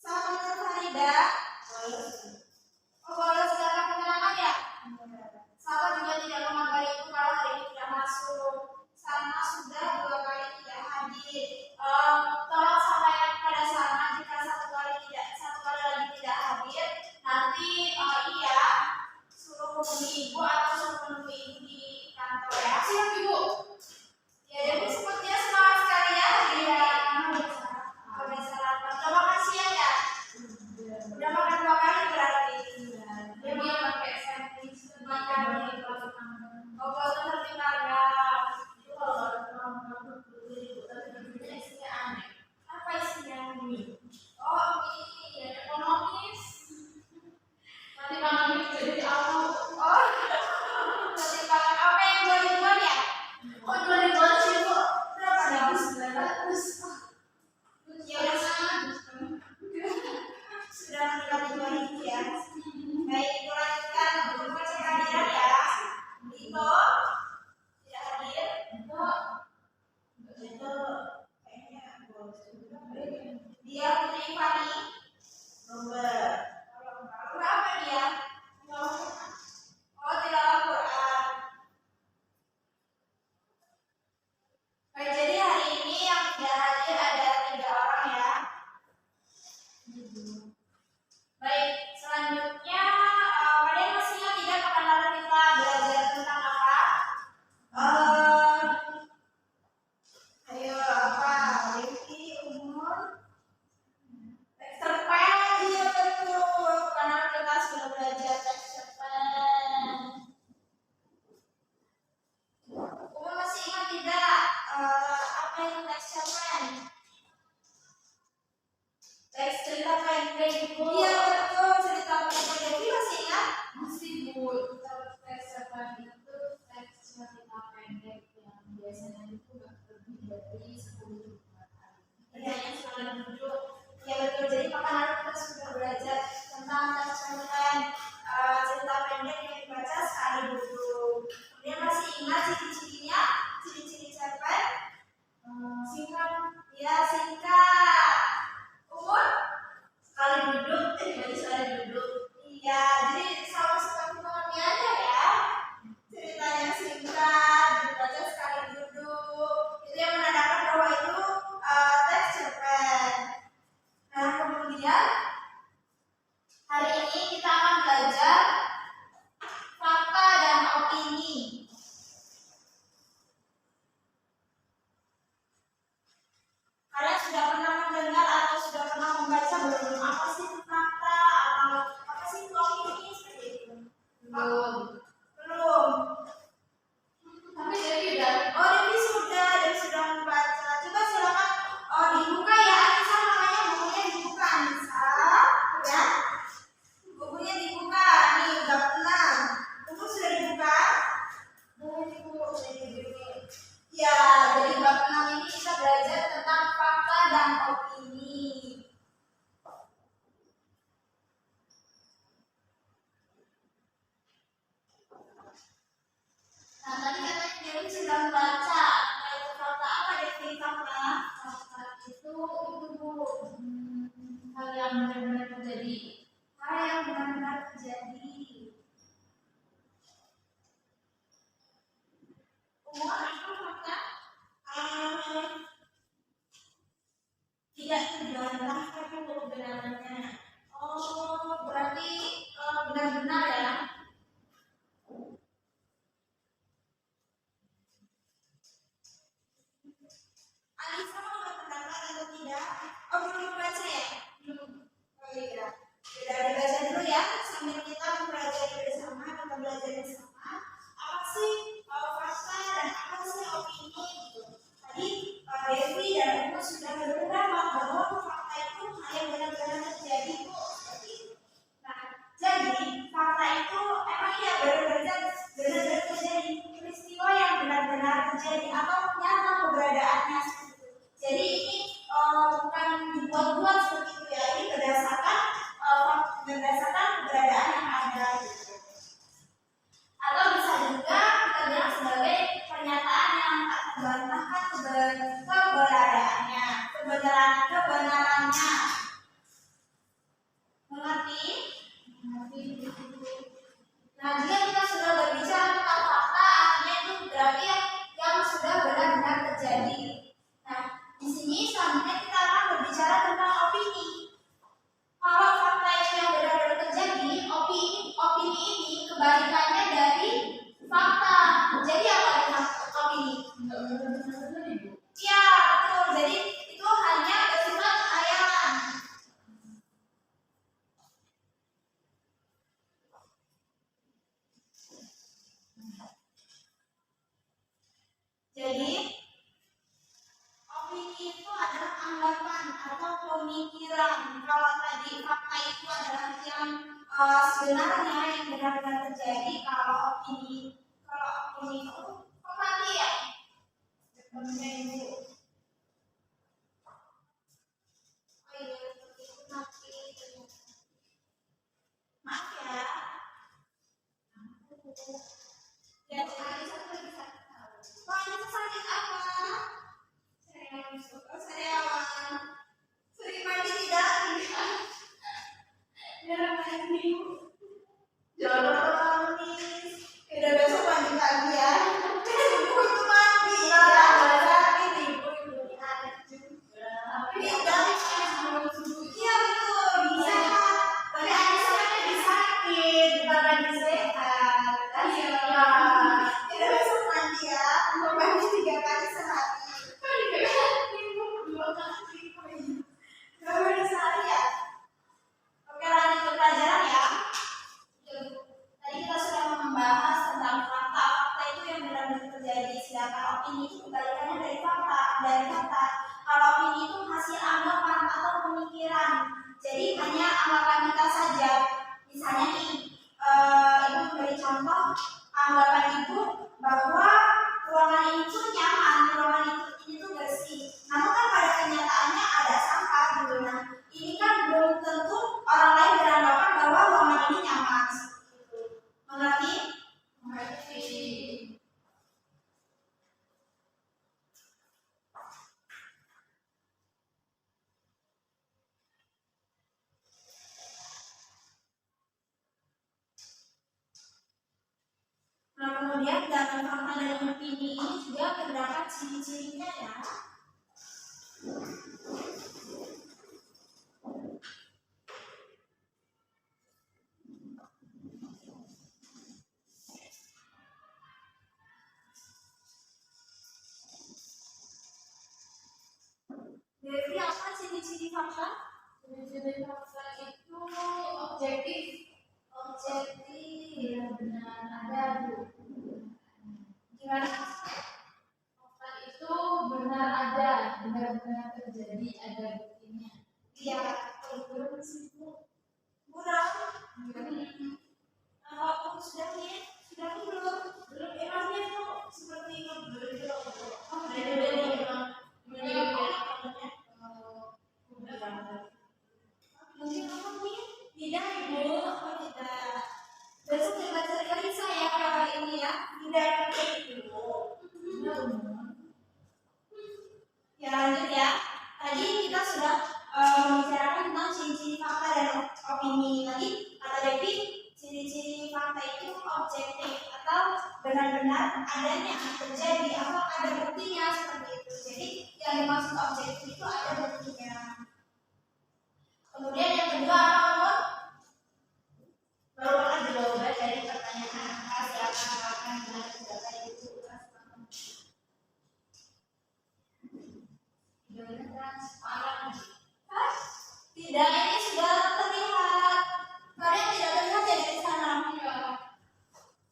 Sama Farida. Oh, bolos dalam keterangan ya? Sama juga tidak mengabari itu kalau hari ini tidak masuk. Sama sudah 2 kali tidak hadir. Tolong sampaikan kepada Sama jika satu kali lagi tidak hadir, nanti iya suruh hubungi ibu atau suruh menunggu ibu di kantor ya. Siap ibu. Ya jadi sepertinya semangat sekali ya hari ini. Udah sarapan. Udah makan siang ya? Udah makan 2 kali berarti. Dia pakai sandwich makan di oh kalau nanti malam itu kalau dulu tapi isinya aneh. Apa isinya mie? Oh mie ekonomis. Nanti malam itu jadi apa? Oh nanti malam apa yang 2000-an ya? Oh 2000-an sih bu. Berapa nih? 900. Ya udah sudah mendekati 2000 ya. Baik itu lanjutkan untuk kehadiran ya. Dito tidak hadir. Itu kayaknya dia Putri Fani. Nomor apa dia? Oh tidak Al-Quran. Baik jadi hari ini yang tidak hadir ada 3 orang ya. Baik selanjutnya kalian masih ingat tidak pekan lalu kita belajar tentang apa? Ayo apa? Revisi umur cerpen, iya betul. Karena kita sudah belajar teks cerpen. Umur masih ingat tidak apa itu teks cerpen? Teks cerita pendek ibu. Iya betul cerita pendek. Jadi masih ingat? Masih bu. Teks cerpen itu teks cerita pendek yang biasanya itu nggak lebih dari 10 kata. Hanya sekali duduk. Ya betul. Jadi pekan lalu kita sudah belajar tentang teks cerpen cerita pendek yang dibaca sekali duduk. Kemudian masih ingat ciri-cirinya? Ciri-ciri cerpen? Singkat. Ya singkat. Umur? Sekali duduk. Jadi sekali duduk. Iya. Jadi sama seperti pengertian aja ya. Ceritanya singkat, dibaca sekali duduk. Itu yang menandakan bahwa itu teks cerpen. Nah kemudian hari ini kita akan belajar fakta dan opini. Kalian sudah pernah mendengar atau sudah pernah membaca belum? Apa sih itu fakta atau apa sih itu opini seperti itu? Belum. Tapi Devi udah. Oh Devi sudah membaca. Coba silakan. Oh dibuka ya Anissa, makanya bukunya dibuka Anissa. Ya. Bukunya dibuka. Nih bab 6. Buku sudah dibuka? Ya, jadi bab 6 ini kita belajar tentang fakta dan opini. Nah, tadi katanya Dewi sudah membaca. Itu fakta apa Devi fakta? Fakta itu bu hal yang benar-benar terjadi. Hal yang benar-benar terjadi. Umur apa fakta? Tidak terbantah tapi kebenarannya. Oh, berarti benar-benar ya. Alisa mau berpendapat atau tidak? Oh belum membaca ya? Belum. Oh iya. Sudah dibaca dulu ya sambil kita mempelajari bersama. Kita belajar bersama. Apa sih fakta dan apa sih opini gitu. Tadi Devi dan Umur sudah berpendapat bahwa fakta itu hal yang benar-benar terjadi kok seperti itu. Nah, jadi fakta itu emang ya benar-benar terjadi peristiwa yang benar-benar terjadi atau nyata keberadaannya. Jadi ini bukan dibuat-buat seperti itu ya. Ini kebenarannya. Mengerti? Nah, jika kita sudah berbicara tentang fakta, artinya itu berarti yang sudah benar-benar terjadi. Nah, di sini selanjutnya kita akan berbicara tentang opini. Kalau fakta itu yang benar-benar terjadi, opini ini kebalikannya dari fakta. Jadi apa itu opini? Ya, betul. Jadi itu hanya bersifat khayalan. Jadi opini itu adalah anggapan atau pemikiran. Kalau tadi fakta itu adalah yang sebenarnya yang benar-benar terjadi. Kalau opini itu mati ya. Oh iya, itu mati. Maaf ya. Ya, jadi satu lagi satu. Wah, ini sakit apa? Sariawan. Sering mandi tidak? Jangan mandi. Jangan nih. Udah besok mandi lagi ya. Ibu itu mandi. Ya, sakit ibu ada juga. Tidak. Iya betul. Bisa. Tapi ada lagi sakit, bukan lagi sehat. Iya. Udah besok mandi ya. Mau mandi 3 kali sehari. Gak boleh sehari ya. Oke, lanjut ke pelajaran ya. Tadi kita sudah membahas tentang fakta. Fakta itu yang benar-benar terjadi, sedangkan opini itu kebalikannya dari fakta. Kalau opini itu hasil anggapan atau pemikiran. Jadi hanya anggapan kita saja. Misalnya nih, ibu memberi contoh anggapan ibu bahwa ruangan ini tuh nyaman, ruangan ini tuh bersih. Namun kan pada kenyataannya ada sampah gitu. Nah, ini kan belum tentu orang lain beranggapan bahwa ruangan ini nyaman. Mengerti? Mengerti. Nah, kemudian dalam fakta dan opini ini juga terdapat ciri-cirinya ya. Jadi apa ciri-ciri fakta? Ciri-ciri fakta itu objektif, benar ada bu. Gimana? Fakta itu benar ada, benar-benar terjadi, ada buktinya. Iya, belum sih bu. Kurang. Kalau sudah nih belum. Emangnya itu seperti itu belum. Oh, mungkin kamu nih tidak ibu, tidak. Besok coba cari saya kalau ini ya, tidak pakai itu. Ya lanjut ya. Tadi kita sudah membicarakan tentang ciri-ciri fakta dan opini. Tadi kata Devi, ciri-ciri fakta itu objektif atau benar-benar adanya terjadi atau ada buktinya seperti itu. Jadi yang dimaksud objektif itu ada buktinya. Kemudian yang kedua apa? Merupakan jawaban dari pertanyaan siapa akan mendapat itu. Tidak, ini sudah terlihat. Kalian tidak terlihat ya di sana.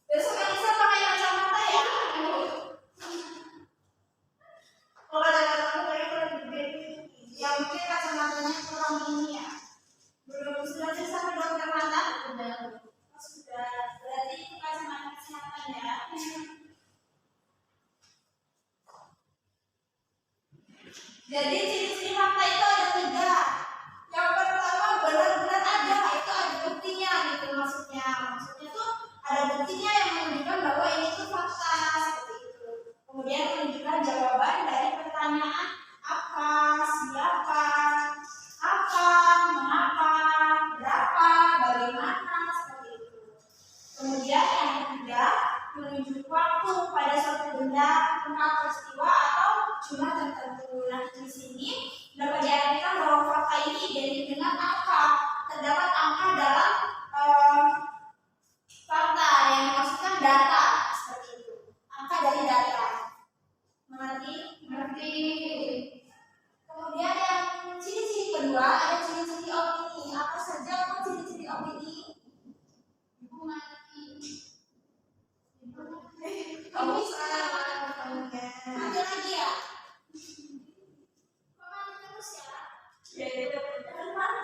Besok bisa pakai kacamata ya. Kalau kacamata pakai ya mungkin kacamatanya kurang ini ya. Belum sudah bisa kedokter mata? Sudah. Berarti itu kacamata kesehatan ya. Jadi ciri-ciri fakta itu ada 3. Yang pertama benar-benar ada, itu ada buktinya gitu maksudnya. Maksudnya tuh ada buktinya yang menunjukkan bahwa ini tuh fakta seperti itu. Kemudian menunjukkan jawaban dari pertanyaan apa, siapa,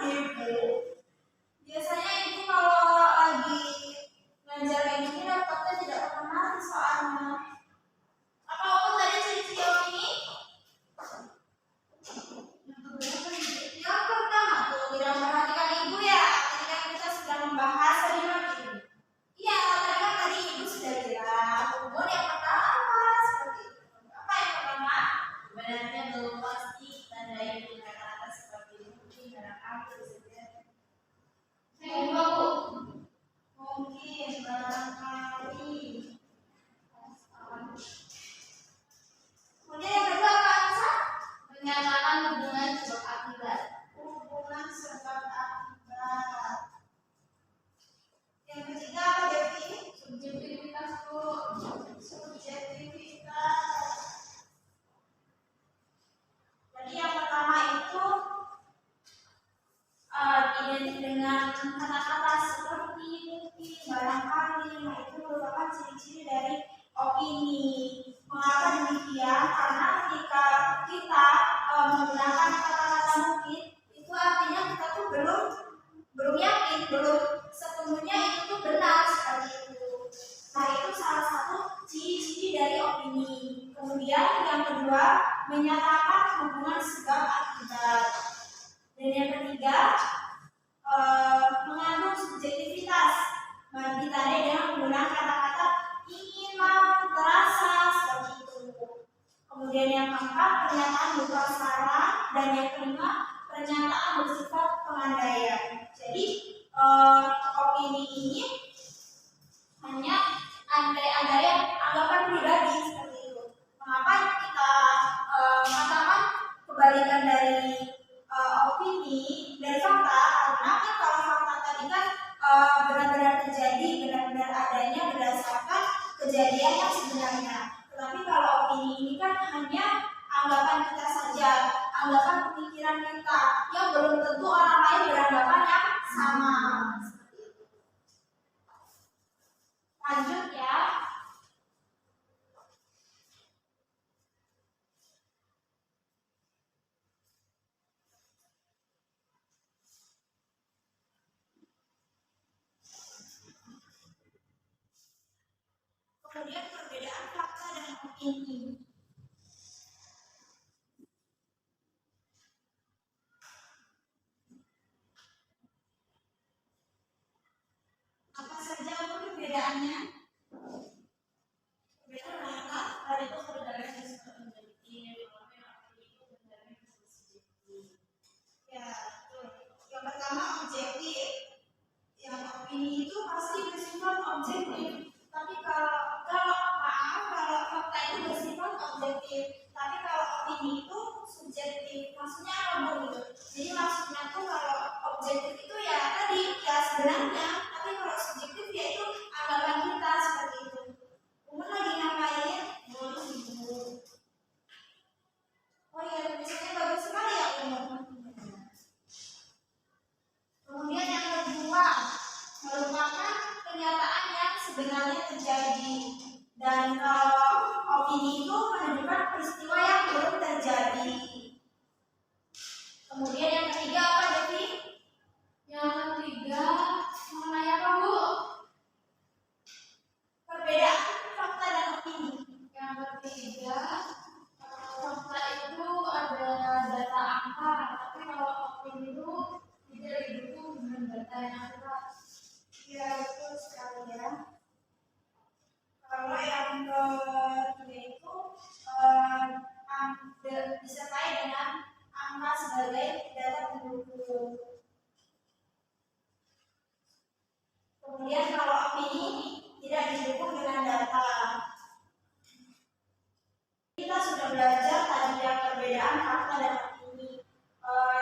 ibu. Biasanya ibu kalau lagi ngajar kayak gini laptopnya tidak pernah mati soalnya. Apa kamu tadi ciri-ciri opini? Yang pertama tuh tidak memperhatikan ibu ya. Ketika kita sedang membahas tadi lagi. Iya, tadi ibu sudah bilang. Kemudian yang pertama seperti itu. Apa yang pertama? Sebenarnya belum pasti tanda ibu kata-kata seperti mungkin barangkali saja. Yang kedua bu, mungkin barangkali. Kemudian yang kedua apa Ansa? Menyatakan hubungan sebab akibat. Hubungan sebab akibat. Yang ketiga apa Devi? Subjektivitas bu. Subjektivitas. Jadi yang pertama itu identik dengan kata-kata seperti mungkin, barangkali. Nah itu merupakan ciri-ciri dari opini. Mengapa demikian? Karena ketika kita menggunakan kata-kata mungkin, itu artinya kita tuh belum yakin, belum sepenuhnya itu tuh benar seperti itu. Nah itu salah satu ciri-ciri dari opini. Kemudian yang kedua, menyatakan hubungan sebab akibat. Dan yang ketiga, mengandung subjektivitas. Ditandai dengan menggunakan kata-kata ingin, mau, terasa seperti itu. Kemudian yang keempat, pernyataan berupa saran. Dan yang kelima, pernyataan bersifat pengandaian. Jadi opini ini hanya andai-andaian anggapan pribadi seperti itu. Mengapa kita mengatakan kebalikan dari opini dari fakta? Karena kan kalau fakta tadi kan benar-benar terjadi, benar-benar adanya berdasarkan kejadian yang sebenarnya. Tetapi kalau opini ini kan hanya anggapan kita saja, anggapan pemikiran kita yang belum tentu orang lain beranggapan yang sama. Lanjut ya. Kemudian perbedaan fakta dan opini. Apa saja perbedaannya? Perbedaan apa? Hari itu perbedaan yang subjektif, itu perbedaan yang subjektif. Ya, yang pertama objektif. Yang opini itu pasti bersifat objektif. Tapi kalau fakta itu bersifat objektif, tapi kalau opini itu subjektif. Maksudnya apa bu gitu? Jadi maksudnya tuh kalau objektif itu ya tadi ya sebenarnya, tapi kalau subjektif ya itu anggapan kita seperti itu. Umur lagi ngapain? Nulis ibu. Oh iya, tulisannya bagus sekali ya umur. Kemudian yang kedua, merupakan kenyataan yang sebenarnya terjadi. Dan kalau opini itu menunjukkan peristiwa yang belum terjadi. Kemudian yang ketiga apa Devi? Yang ketiga mengenai apa bu? Perbedaan fakta dan opini. Yang ketiga, fakta itu ada data angka, tapi kalau opini itu tidak didukung dengan data yang akurat. Ya betul sekali ya. Kalau yang ketiga itu disertai dengan angka sebagai data pendukung. Kemudian kalau opini tidak didukung dengan data. Kita sudah belajar tadi yang perbedaan fakta dan opini.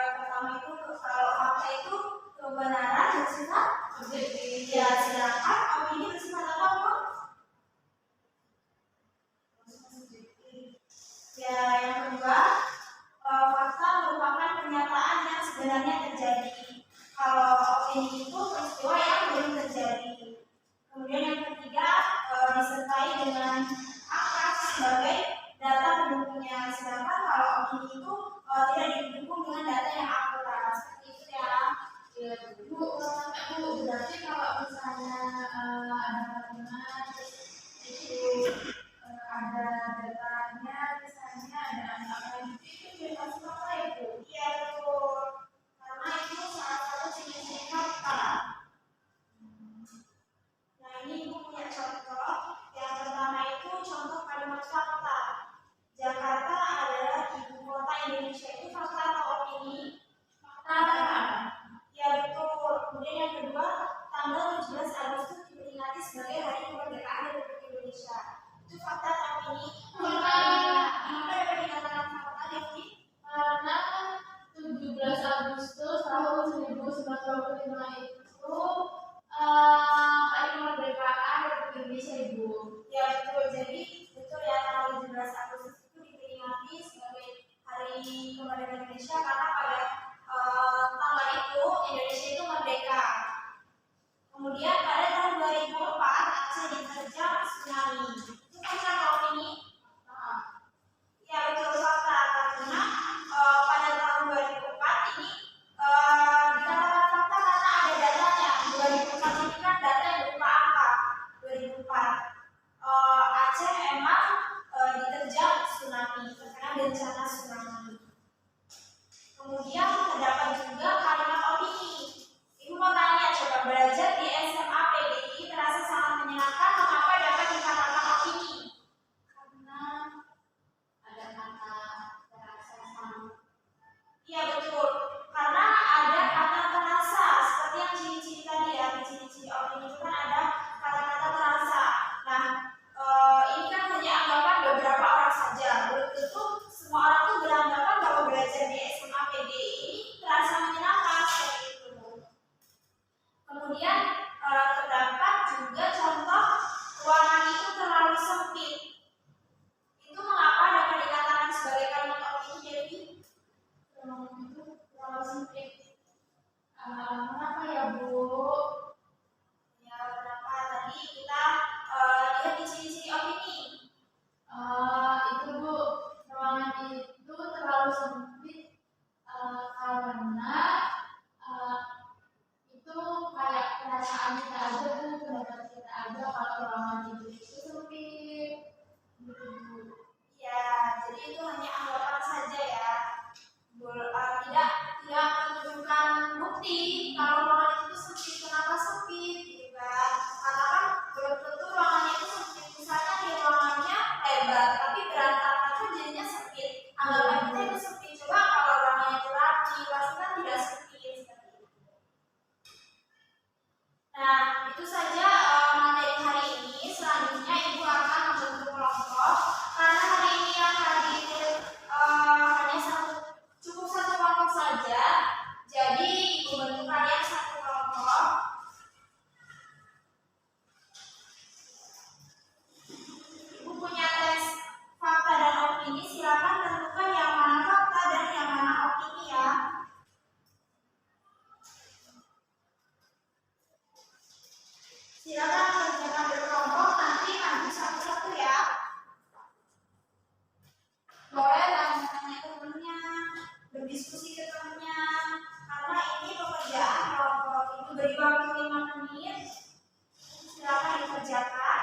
Yang pertama itu kalau fakta itu kebenaran bersifat objektif. Ya, sedangkan opini bersifat apa bu? Ya, yang kedua, fakta merupakan pernyataan yang sebenarnya terjadi. Kalau opini itu peristiwa yang belum terjadi. Kemudian yang ketiga, disertai dengan angka sebagai data pendukungnya. Sedangkan kalau opini itu tidak didukung dengan data yang akurat. Seperti itu ya. Bu, Bu, berarti kalau misalnya ada kalimat itu ada datanya, misalnya ada angka itu bebas pakai Bu. Iya betul, karena itu salah satu ciri-ciri fakta. Nah ini ibu punya contoh. Yang pertama itu contoh kalimat fakta. Jakarta adalah ibu kota Indonesia. Itu fakta atau opini? Fakta. Ya betul. Kemudian yang kedua, tanggal 17 Agustus diperingati sebagai Hari Kemerdekaan Republik Indonesia. Itu fakta atau opini? Fakta. Kenapa dapat dikatakan fakta, Devi? Karena 17 Agustus tahun 1945 itu Hari Kemerdekaan Republik Indonesia, Ibu. Ya betul. Jadi betul ya, tanggal 17 Agustus itu diperingati sebagai Hari Kemerdekaan Indonesia karena pada tanggal itu Indonesia itu merdeka. Kemudian pada tahun 2004 Aceh diterjang tsunami. Itu fakta atau opini? Ya betul, fakta, karena pada tahun 2004 ini dikatakan fakta karena ada datanya. 2004 ini kan data yang berupa angka. 2004 Aceh emang diterjang tsunami, terkena bencana tsunami. Kemudian terdapat juga kalimat opini. Ibu mau tanya, coba belajar di SMA PGI terasa sangat menyenangkan. Mengapa dapat dikatakan opini? Karena ada kata terasa sama. Iya betul, karena ada kata terasa seperti yang ciri-ciri tadi ya. Di ciri-ciri opini itu kan ada kata-kata terasa. Nah ini kan hanya anggapan beberapa orang saja. Belum tentu semua orang tuh beranggapan bahwa belajar di SMA PGI ini terasa menyenangkan seperti itu. Kemudian terdapat juga contoh ruangan itu terlalu sempit. Itu mengapa dapat dikatakan sebagai kalimat opini, jadi Ruangan itu terlalu sempit. Kenapa ya, Bu? ya kenapa tadi kita lihat di ciri-ciri opini. Itu Bu, ruangan itu terlalu sempit karena itu kayak perasaan kita aja Bu, pendapat kita aja kalau ruangan itu sempit gitu Bu. Ya, jadi itu hanya anggapan saja ya. Tidak menunjukkan bukti kalau ruangan itu sempit. Kenapa sempit gitu kan? Karena kan belum tentu ruangannya itu sempit. Misalnya di ruangannya lebar tapi berantakan kan jadinya sempit. Anggapan kita itu sempit. Coba kalau ruangannya itu rapi, pasti kan tidak sempit seperti itu. Nah, itu saja materi hari ini. Selanjutnya Ibu akan membentuk kelompok. Karena hari ini yang hadir hanya cukup satu kelompok saja. Jadi Ibu bentuk kalian satu kelompok. Ibu punya tes fakta dan opini. Silakan tentukan yang mana fakta dan yang mana opini ya. Silakan kerjakan berkelompok, nanti maju satu-satu ya. Boleh tanya-tanya ke temennya, berdiskusi ke temennya. Karena ini pekerjaan kelompok, Ibu beri waktu 5 menit. Silakan dikerjakan.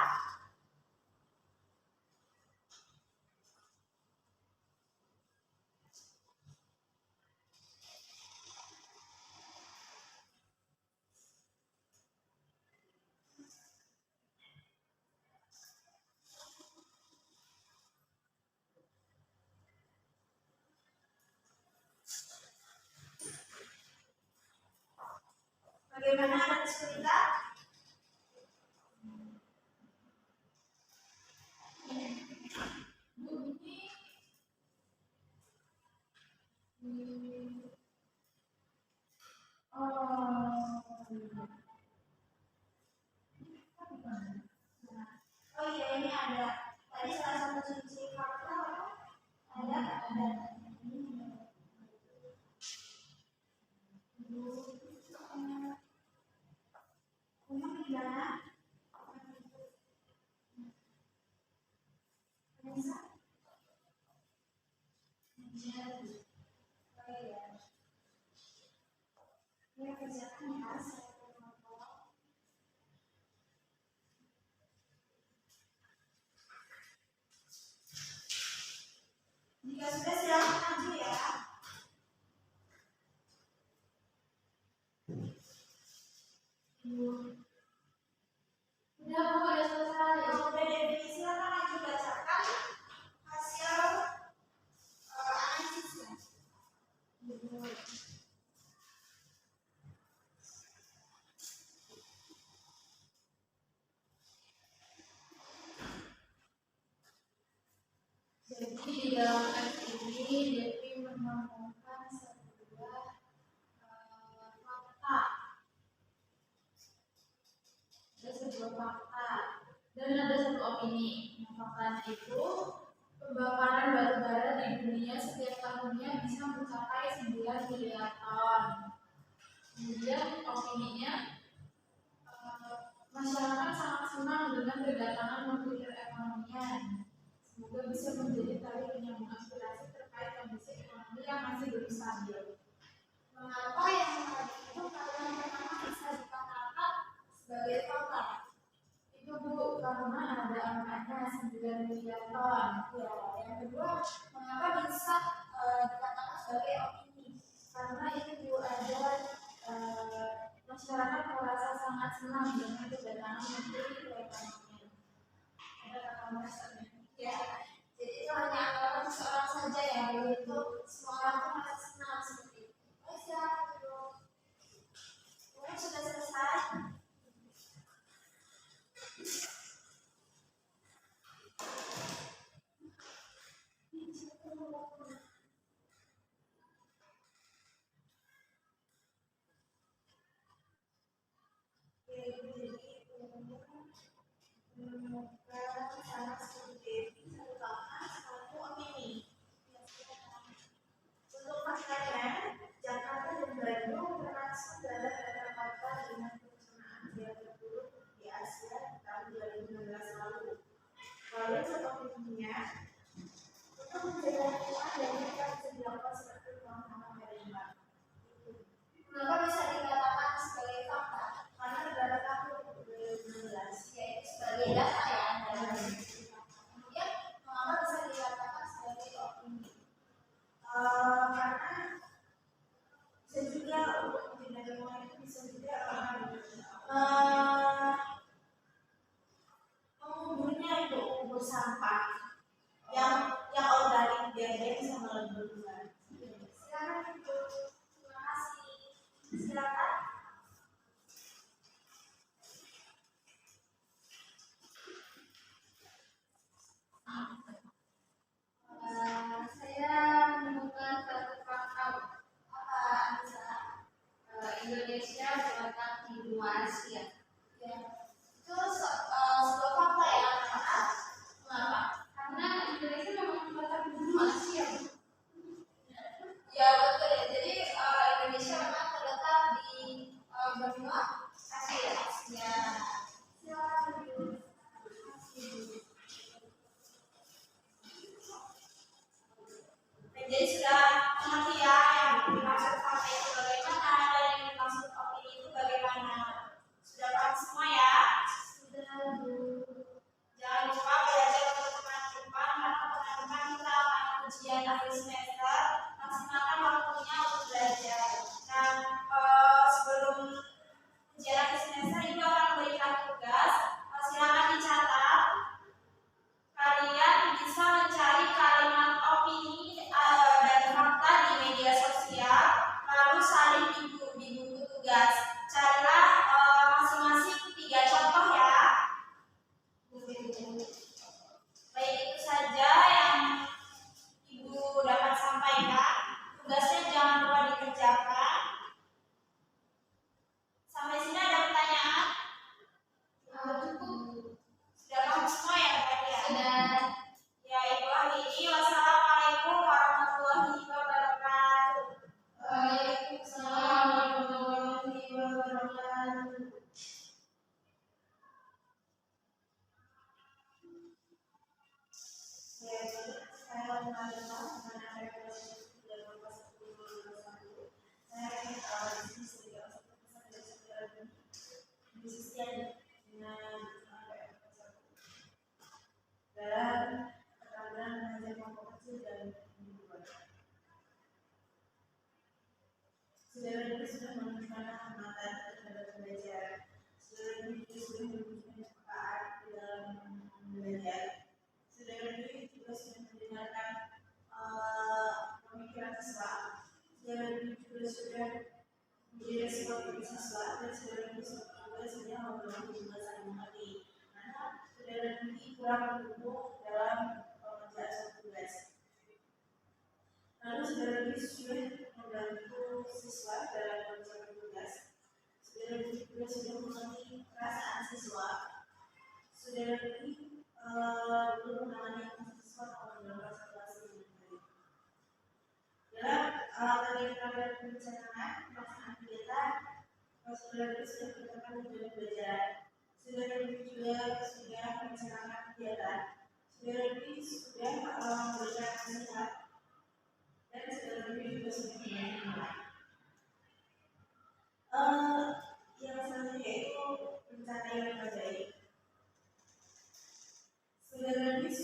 Bagaimana, ada kesulitan? Bu, ini Oh iya, ini ada. Tadi salah satu ciri-ciri fakta apa? Ada. Rumah di mana? Bisa? Oh iya. Ya, kerjakan ya, saya foto. Jika sudah silakan maju ya. Udah, Bu, udah selesai. Kalau udah Devi, silakan maju bacakan hasil analisisnya. Jadi di dalam teks ini Devi menemukan sebuah fakta. Ada sebuah fakta dan ada satu opini. Nah, faktanya itu pembakaran batu bara di dunia setiap tahunnya bisa mencapai 9 miliar ton. Kemudian opininya, masyarakat sangat senang dengan kedatangan menteri perekonomian. Semoga bisa menjadi tali penyambung aspirasi terkait kondisi ekonomi yang masih belum stabil. Mengapa yang tadi itu kalian pertama bisa dikatakan sebagai fakta? Itu, Bu, karena ada angkanya 9 miliar ton. Ya, yang kedua, mengapa bisa dikatakan sebagai opini? Karena itu, Bu, ada masyarakat merasa sangat senang dengan kedatangan menteri perekonomian. Ada kata merasanya. Ya, jadi itu hanya anggapan seseorang saja ya, begitu semua orang pun merasa senang seperti itu. Oh silakan dulu. Mungkin sudah selesai. Menemukan sama seperti Devi, satu fakta, satu opini. Untuk faktanya, Jakarta dan Bandung termasuk dalam data kota dengan pencernaan biaya terburuk di Asia di tahun 2016 lalu. Lalu untuk opininya, untuk menjaga lingkungan dan kita bisa dilakukan seperti pemahaman pemerintah. Kenapa bisa dikatakan sebagai fakta? Karena negara tahun 2016 yaitu sebagai data ya, kemudian mengapa bisa dikatakan sebagai opini? Karena bisa juga untuk menjaga lingkungan itu bisa juga menguburnya itu ubur sampah yang organik biar dia bisa meleburkan. Silakan itu. Terima kasih. Silakan. Saya menemukan satu fakta. Apa Anissa? Indonesia terletak di benua Asia. Ya. Itu sebuah fakta ya, kenapa? Mengapa? Karena Indonesia memang terletak di benua Asia. Ya betul ya. Jadi Indonesia memang terletak di benua Asia. Ya. Silakan dulu. Jadi sudah mengerti ya yang dimaksud fakta itu bagaimana dan yang dimaksud opini itu bagaimana. Sudah paham semua ya? Sudah, Bu. Jangan lupa belajar untuk teman-teman karena teman-teman kita akan ujian akhir semester. Maksimalkan waktunya untuk belajar. Dan sebelum ujian akhir semester itu akan memberikan tugas. Silakan dicatat. Kalian bisa mencari kalimat opini dan fakta di media sosial, lalu salin di buku tugas. Carilah masing-masing 3 contoh ya. Baik, itu saja yang Ibu dapat sampaikan. Tugasnya jangan lupa dikerjakan. Sampai sini ada pertanyaan? Cukup. Sudah paham semua ya tadi ya? Sudah. Ya, Ibu akhiri. Wassalamualaikum warahmatullahi wabarakatuh. Waalaikumsalam warahmatullahi wabarakatuh. lebih sudah menunjukkan kehormatan terhadap pembelajaran. Saudara lebih juga sudah menunjukkan kepekaan di dalam belajar. Saudara lebih juga sudah mendengarkan pemikiran siswa. Saudara lebih juga sudah menjadi respon bagi siswa dan saudara lebih juga sudah membangun juga saling mengerti. Karena saudara lebih kurang mendukung dalam pengerjaan suatu tugas. Lalu saudara lebih sudah membantu siswa dalam mengerjakan tugas. Saudara lebih juga sudah mengerti perasaan siswa. Saudara lebih belum menangani siswa dalam situasi yang baik. Dalam kegiatan perencanaan pelaksanaan kegiatan, saudara lebih sudah bertekan tujuan belajar. Saudara lebih juga sudah merencanakan kegiatan. Saudara lebih sudah memberikan nasihat dan saudara lebih juga sudah menilai. Yang selanjutnya itu pencapaian yang terbaik. Saudara lebih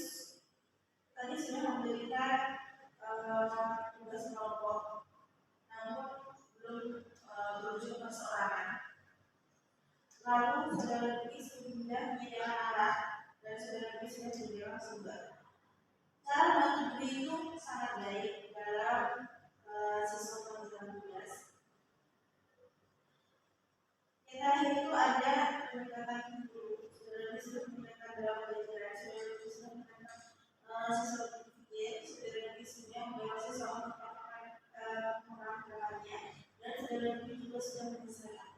tadi sudah memberikan tugas kelompok, namun belum juga perseorangan. Lalu saudara lebih sudah menyediakan arah dan saudara lebih sudah menyediakan sumber. Cara membantu guru itu sangat baik dalam siswa pengerjaan tugas. Yang terakhir itu ada pendekatan guru. Saudara lebih sudah mendengarkan dalam pelajaran, saudara lebih sudah mendengarkan siswa berpikir, saudara lebih sudah membawa siswa untuk mengembangkan dan saudara lebih juga sudah menyelesaikan.